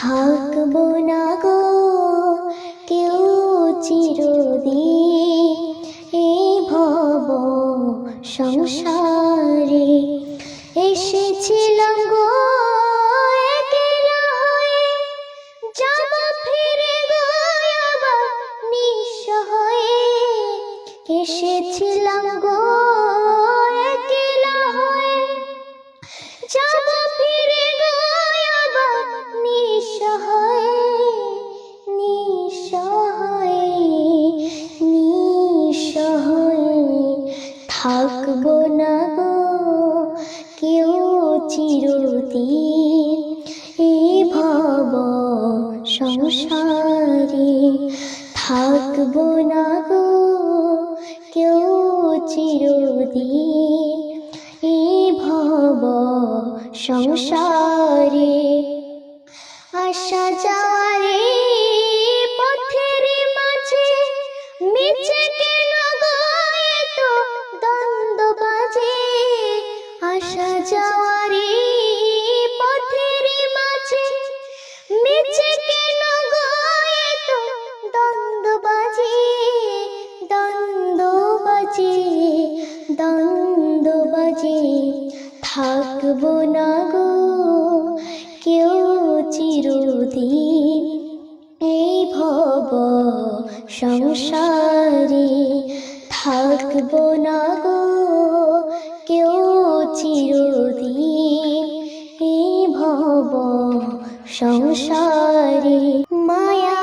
থাকবো না গো কেউ চিরদিন এই ভব সংসারে। এসেছিলাম গো একলা হয়ে, যাব ফিরে গো আবার নিঃস্ব হয়ে। এসেছিলাম গো একলা হয়ে, যাব ফিরে গো আবার নিঃস্ব হয়ে, নিঃস্ব হয়ে, নিঃস্ব হয়ে। থাকবো না গো কেউ চিরদিন এই ভব সংসারে। থাকবো না গো কেউ চিরদিন এই ভব সংসারে। আসা যাওয়ারে পথের মাঝে মিছে কেন গো এত দ্বন্দ্ব বাজে। আসা যাওয়ারে পথের মাঝে মিছে কেন গো এত দ্বন্দ্ব বাজে, দ্বন্দ্ব বাজে, দ্বন্দ্ব বাজে। থাকবো না গো কেউ চিরদিন এই ভব সংসারে। থাকবো না গো কেউ চিরদিন এই ভব সংসারে। মায়া